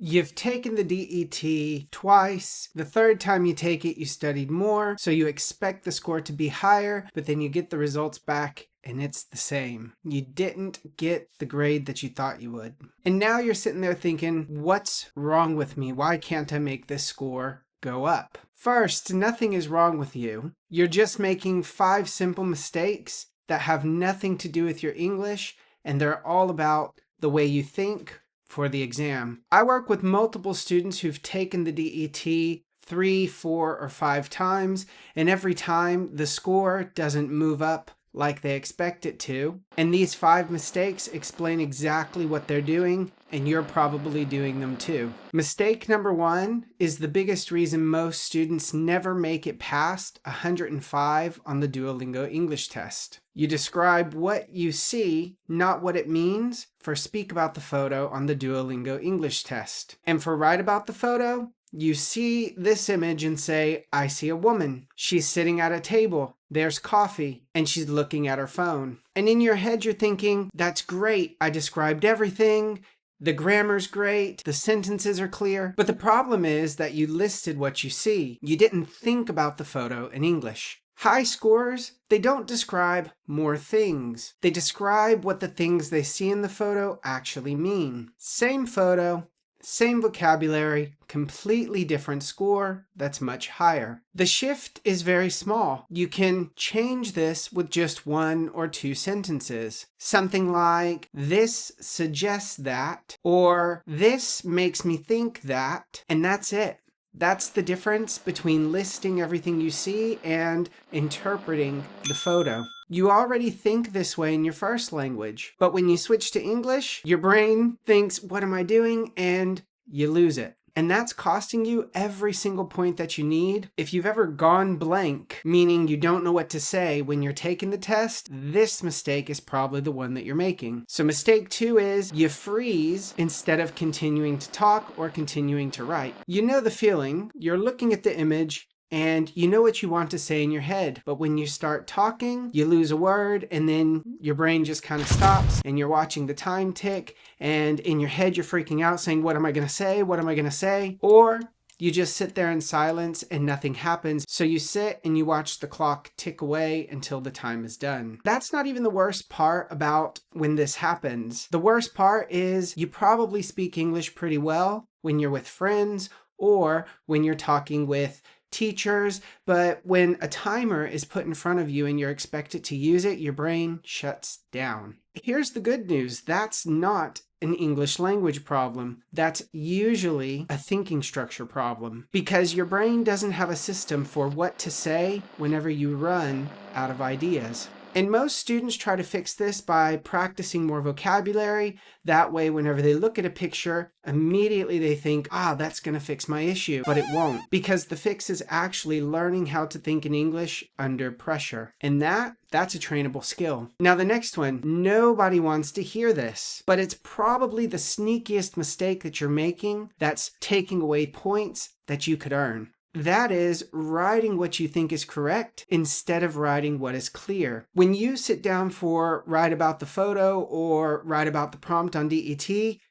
You've taken the DET twice. The third time you take it, you studied more, so you expect the score to be higher, but then you get the results back and it's the same. You didn't get the grade that you thought you would. And now you're sitting there thinking, what's wrong with me? Why can't I make this score go up? First, nothing is wrong with you. You're just making 5 simple mistakes that have nothing to do with your English, and they're all about the way you think for the exam. I work with multiple students who've taken the DET 3, 4, or 5 times, and every time the score doesn't move up like they expect it to. And these 5 mistakes explain exactly what they're doing, and you're probably doing them too. Mistake number 1 is the biggest reason most students never make it past 105 on the Duolingo English Test. You describe what you see, not what it means, for speak about the photo on the Duolingo English Test. And for write about the photo, you see this image and say, I see a woman. She's sitting at a table. There's coffee, and she's looking at her phone. And in your head, you're thinking, that's great. I described everything. The grammar's great. The sentences are clear. But the problem is that you listed what you see. You didn't think about the photo in English. High scores, they don't describe more things. They describe what the things they see in the photo actually mean. Same photo, same vocabulary, completely different score that's much higher. The shift is very small. You can change this with just 1 or 2 sentences. Something like, this suggests that, or this makes me think that, and that's it. That's the difference between listing everything you see and interpreting the photo. You already think this way in your first language, but when you switch to English, your brain thinks, what am I doing? And you lose it. And that's costing you every single point that you need. If you've ever gone blank, meaning you don't know what to say when you're taking the test, this mistake is probably the one that you're making. So mistake 2 is you freeze instead of continuing to talk or continuing to write. You know the feeling. You're looking at the image and you know what you want to say in your head, but when you start talking, you lose a word, and then your brain just kind of stops, and you're watching the time tick, and in your head you're freaking out saying, what am I going to say? What am I going to say? Or you just sit there in silence and nothing happens. So you sit and you watch the clock tick away until the time is done. That's not even the worst part about when this happens. The worst part is you probably speak English pretty well when you're with friends or when you're talking with teachers, but when a timer is put in front of you and you're expected to use it, your brain shuts down. Here's the good news. That's not an English language problem. That's usually a thinking structure problem because your brain doesn't have a system for what to say whenever you run out of ideas. And most students try to fix this by practicing more vocabulary. That way, whenever they look at a picture, immediately they think, that's going to fix my issue. But it won't, because the fix is actually learning how to think in English under pressure. And that's a trainable skill. Now, the next one, nobody wants to hear this, but it's probably the sneakiest mistake that you're making that's taking away points that you could earn. That is writing what you think is correct instead of writing what is clear. When you sit down for write about the photo or write about the prompt on DET,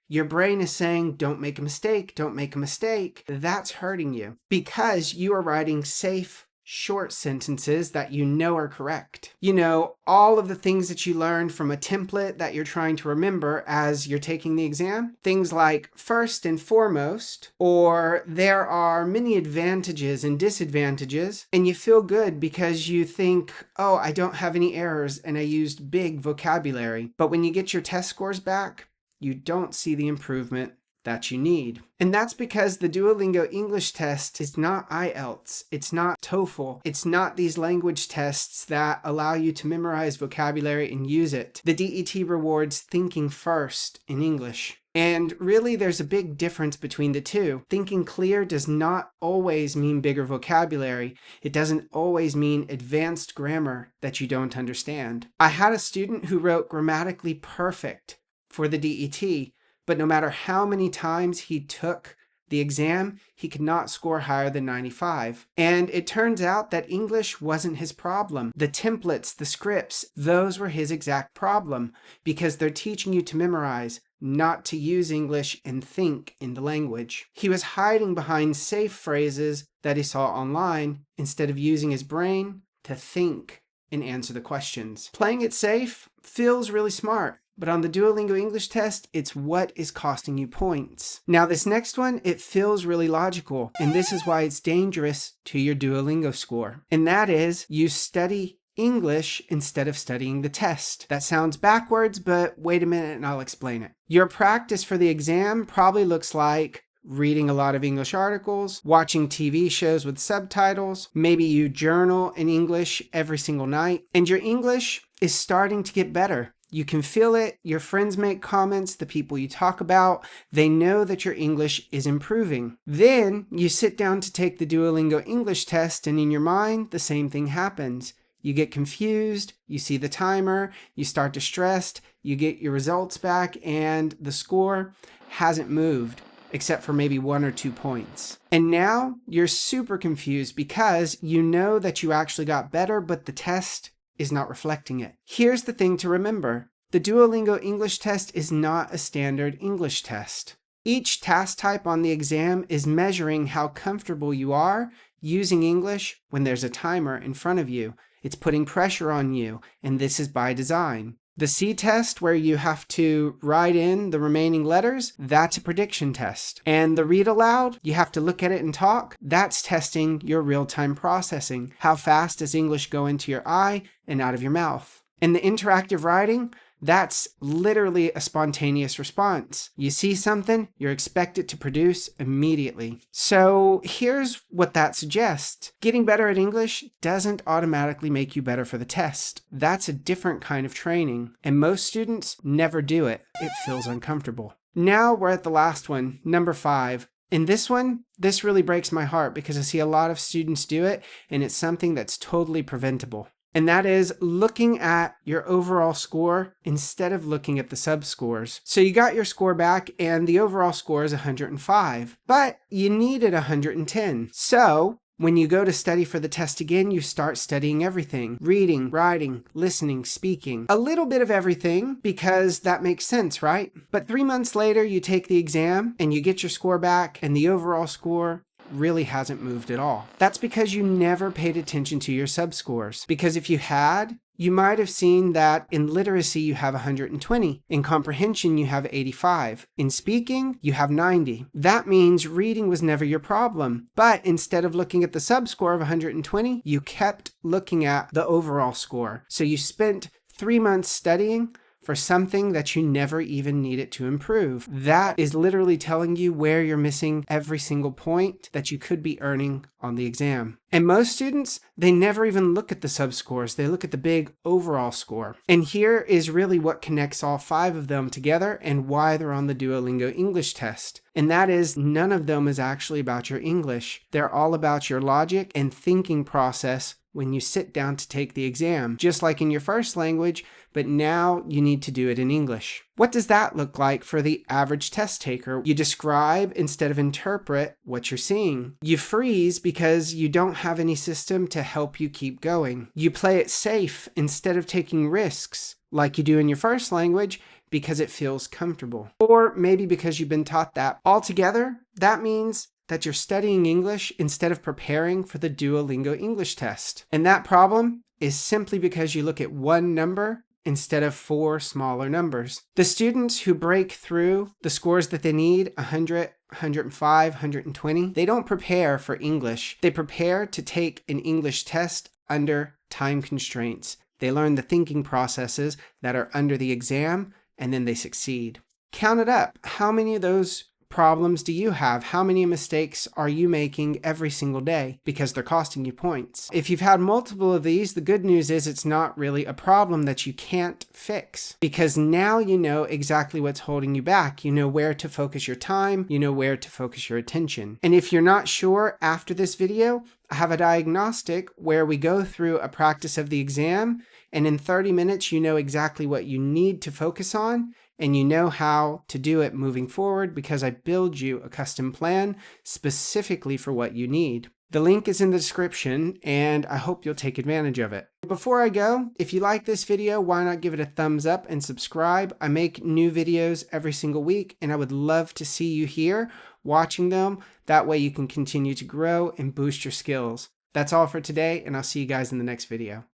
your brain is saying, don't make a mistake, don't make a mistake. That's hurting you because you are writing safe, short sentences that you know are correct. You know, all of the things that you learned from a template that you're trying to remember as you're taking the exam. Things like first and foremost, or there are many advantages and disadvantages, and you feel good because you think, I don't have any errors and I used big vocabulary. But when you get your test scores back, you don't see the improvement that you need. And that's because the Duolingo English Test is not IELTS, it's not TOEFL, it's not these language tests that allow you to memorize vocabulary and use it. The DET rewards thinking first in English. And really, there's a big difference between the two. Thinking clear does not always mean bigger vocabulary. It doesn't always mean advanced grammar that you don't understand. I had a student who wrote grammatically perfect for the DET, but no matter how many times he took the exam, he could not score higher than 95. And it turns out that English wasn't his problem. The templates, the scripts, those were his exact problem because they're teaching you to memorize, not to use English and think in the language. He was hiding behind safe phrases that he saw online instead of using his brain to think and answer the questions. Playing it safe feels really smart, but on the Duolingo English test, it's what is costing you points. Now this next one, it feels really logical, and this is why it's dangerous to your Duolingo score. And that is, you study English instead of studying the test. That sounds backwards, but wait a minute and I'll explain it. Your practice for the exam probably looks like reading a lot of English articles, watching TV shows with subtitles, maybe you journal in English every single night, and your English is starting to get better. You can feel it, your friends make comments, the people you talk about, they know that your English is improving. Then you sit down to take the Duolingo English test, and in your mind, the same thing happens. You get confused, you see the timer, you start to stress, you get your results back, and the score hasn't moved, except for maybe 1 or 2 points. And now you're super confused because you know that you actually got better, but the test is not reflecting it. Here's the thing to remember. The Duolingo English test is not a standard English test. Each task type on the exam is measuring how comfortable you are using English when there's a timer in front of you. It's putting pressure on you, and this is by design. The C test, where you have to write in the remaining letters, that's a prediction test. And the read aloud, you have to look at it and talk, that's testing your real-time processing. How fast does English go into your eye and out of your mouth? And the interactive writing, that's literally a spontaneous response. You see something, you're expected to produce immediately. So here's what that suggests. Getting better at English doesn't automatically make you better for the test. That's a different kind of training, and most students never do it. It feels uncomfortable. Now we're at the last one, number 5. In this one, this really breaks my heart because I see a lot of students do it, and it's something that's totally preventable. And that is looking at your overall score instead of looking at the subscores. So you got your score back and the overall score is 105, but you needed 110. So when you go to study for the test again, you start studying everything. Reading, writing, listening, speaking. A little bit of everything because that makes sense, right? But 3 months later, you take the exam and you get your score back and the overall score really hasn't moved at all. That's because you never paid attention to your subscores. Because if you had, you might have seen that in literacy you have 120, in comprehension you have 85, in speaking you have 90. That means reading was never your problem. But instead of looking at the subscore of 120, you kept looking at the overall score. So you spent 3 months studying for something that you never even needed to improve. That is literally telling you where you're missing every single point that you could be earning on the exam. And most students, they never even look at the subscores. They look at the big overall score. And here is really what connects all 5 of them together and why they're on the Duolingo English test. And that is, none of them is actually about your English. They're all about your logic and thinking process when you sit down to take the exam, just like in your first language, but now you need to do it in English. What does that look like for the average test taker? You describe instead of interpret what you're seeing. You freeze because you don't have any system to help you keep going. You play it safe instead of taking risks, like you do in your first language, because it feels comfortable. Or maybe because you've been taught that. Altogether, that means that you're studying English instead of preparing for the Duolingo English test. And that problem is simply because you look at one number instead of 4 smaller numbers. The students who break through the scores that they need, 100, 105, 120, they don't prepare for English. They prepare to take an English test under time constraints. They learn the thinking processes that are under the exam, and then they succeed. Count it up. How many of those problems do you have? How many mistakes are you making every single day? Because they're costing you points. If you've had multiple of these, the good news is it's not really a problem that you can't fix. Because now you know exactly what's holding you back. You know where to focus your time. You know where to focus your attention. And if you're not sure after this video, I have a diagnostic where we go through a practice of the exam, and in 30 minutes you know exactly what you need to focus on, and you know how to do it moving forward because I build you a custom plan specifically for what you need. The link is in the description, and I hope you'll take advantage of it. Before I go, if you like this video, why not give it a thumbs up and subscribe? I make new videos every single week, and I would love to see you here watching them. That way you can continue to grow and boost your skills. That's all for today, and I'll see you guys in the next video.